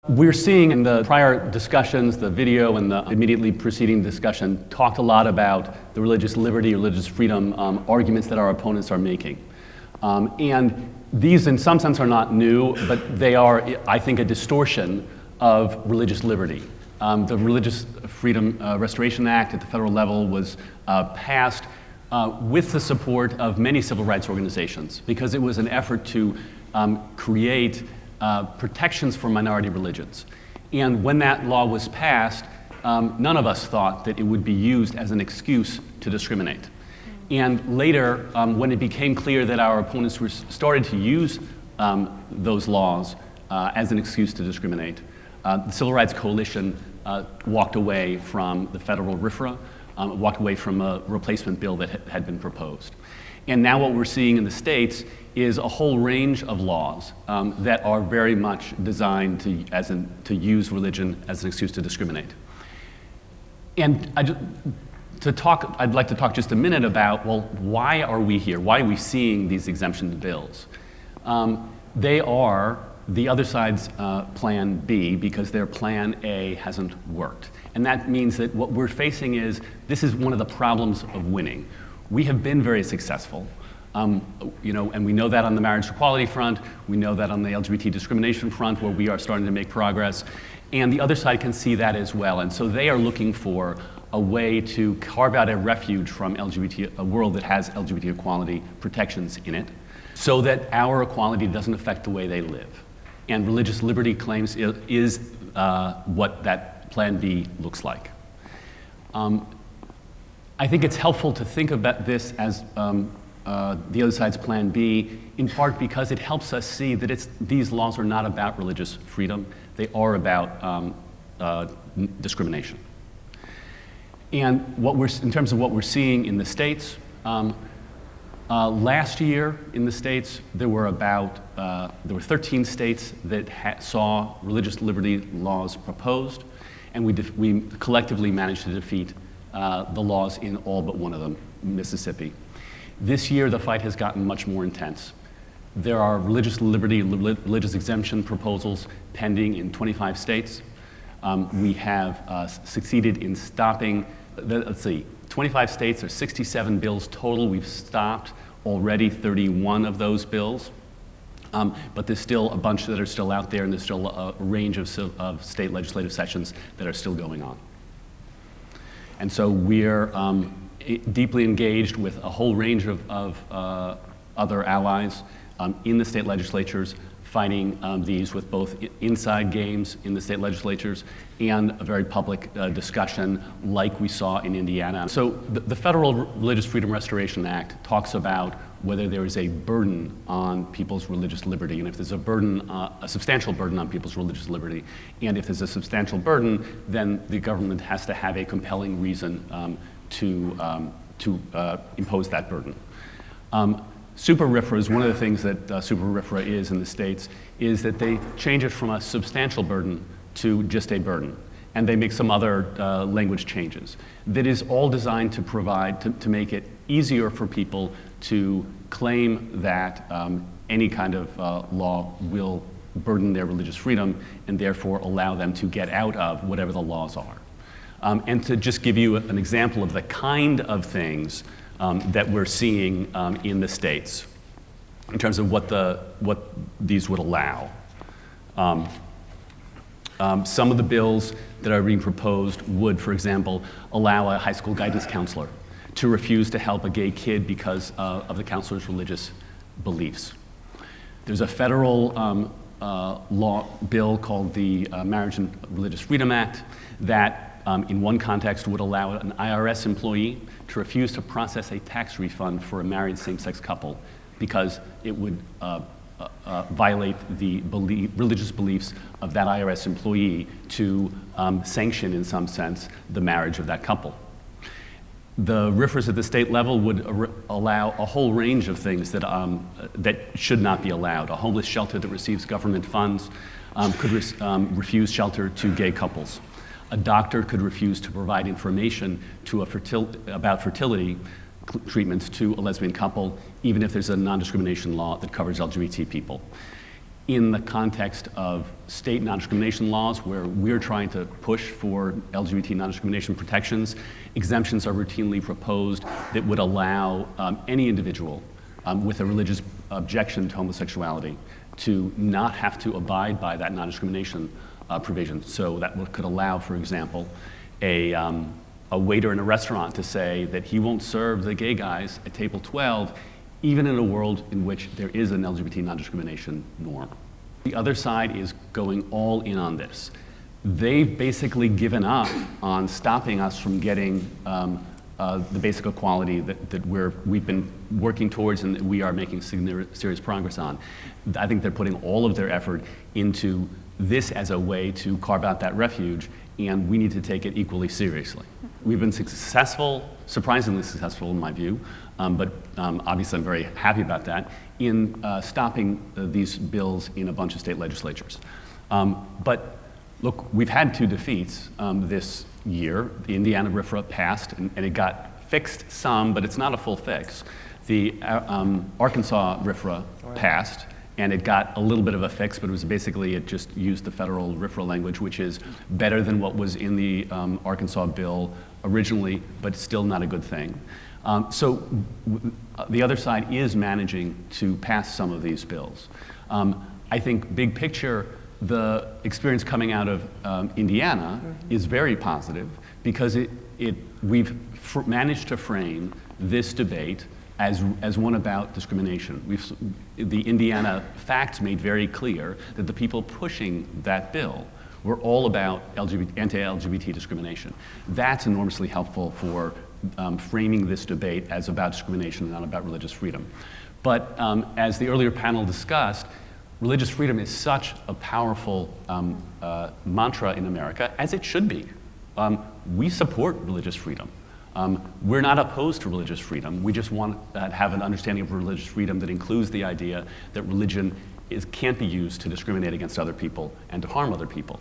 We're seeing in the prior discussions, the video and the immediately preceding discussion talked a lot about the religious liberty, religious freedom arguments that our opponents are making. And these in some sense are not new, but they are, I think, a distortion of religious liberty. The Religious Freedom Restoration Act at the federal level was passed with the support of many civil rights organizations because it was an effort to create protections for minority religions. And when that law was passed, none of us thought that it would be used as an excuse to discriminate. And later, when it became clear that our opponents were started to use those laws as an excuse to discriminate, the Civil Rights Coalition walked away from the federal RFRA, walked away from a replacement bill that had been proposed. And now what we're seeing in the states is a whole range of laws that are very much designed to use religion as an excuse to discriminate. And I'd like to talk just a minute about, well, why are we here? Why are we seeing these exemption bills? They are the other side's plan B because their plan A hasn't worked. And that means that what we're facing is, this is one of the problems of winning. We have been very successful, and we know that on the marriage equality front, we know that on the LGBT discrimination front, where we are starting to make progress, and the other side can see that as well. And so they are looking for a way to carve out a refuge from a world that has LGBT equality protections in it, so that our equality doesn't affect the way they live. And religious liberty claims is what that Plan B looks like. I think it's helpful to think about this as the other side's Plan B, in part because it helps us see that these laws are not about religious freedom, they are about discrimination. And in terms of what we're seeing in the states, last year in the states, there were 13 states that saw religious liberty laws proposed, and we collectively managed to defeat the laws in all but one of them, Mississippi. This year, the fight has gotten much more intense. There are religious liberty, religious exemption proposals pending in 25 states. We have succeeded in stopping, 25 states, there's 67 bills total. We've stopped already 31 of those bills. But there's still a bunch that are still out there, and there's still a range of state legislative sessions that are still going on. And so we're deeply engaged with a whole range of other allies in the state legislatures, fighting these with both inside games in the state legislatures and a very public discussion like we saw in Indiana. So the Federal Religious Freedom Restoration Act talks about whether there is a burden on people's religious liberty, and if there's a burden, a substantial burden on people's religious liberty, and if there's a substantial burden, then the government has to have a compelling reason to impose that burden. Super RFRA, one of the things that Super RFRA is in the states is that they change it from a substantial burden to just a burden. And they make some other language changes. That is all designed to provide, to make it easier for people to claim that any kind of law will burden their religious freedom and therefore allow them to get out of whatever the laws are. And to just give you an example of the kind of things that we're seeing in the states in terms of what these would allow. Some of the bills that are being proposed would, for example, allow a high school guidance counselor to refuse to help a gay kid because of the counselor's religious beliefs. There's a federal law bill called the Marriage and Religious Freedom Act that in one context would allow an IRS employee to refuse to process a tax refund for a married same-sex couple because it would violate the religious beliefs of that IRS employee to sanction, in some sense, the marriage of that couple. The RFRAs at the state level would allow a whole range of things that should not be allowed. A homeless shelter that receives government funds could refuse shelter to gay couples. A doctor could refuse to provide information to about fertility treatments to a lesbian couple, even if there's a non-discrimination law that covers LGBT people. in the context of state non-discrimination laws, where we're trying to push for LGBT non-discrimination protections, exemptions are routinely proposed that would allow any individual with a religious objection to homosexuality to not have to abide by that non-discrimination provision. So that could allow, for example, a waiter in a restaurant to say that he won't serve the gay guys at table 12, even in a world in which there is an LGBT non-discrimination norm. The other side is going all in on this. They've basically given up on stopping us from getting the basic equality that we've been working towards and that we are making serious progress on. I think they're putting all of their effort into this as a way to carve out that refuge, and we need to take it equally seriously. We've been successful, surprisingly successful in my view, but obviously I'm very happy about that, in stopping these bills in a bunch of state legislatures. But look, we've had 2 defeats this year. The Indiana RFRA passed, and it got fixed some, but it's not a full fix. The Arkansas RFRA passed, and it got a little bit of a fix, but it was basically, it just used the federal RFRA language, which is better than what was in the Arkansas bill originally, but still not a good thing. So the other side is managing to pass some of these bills. I think big picture, the experience coming out of Indiana is very positive, because we've managed to frame this debate as one about discrimination. The Indiana facts made very clear that the people pushing that bill were all about anti-LGBT discrimination. That's enormously helpful for framing this debate as about discrimination and not about religious freedom. But as the earlier panel discussed, religious freedom is such a powerful mantra in America, as it should be. We support religious freedom. We're not opposed to religious freedom. We just want to have an understanding of religious freedom that includes the idea that religion can't be used to discriminate against other people and to harm other people.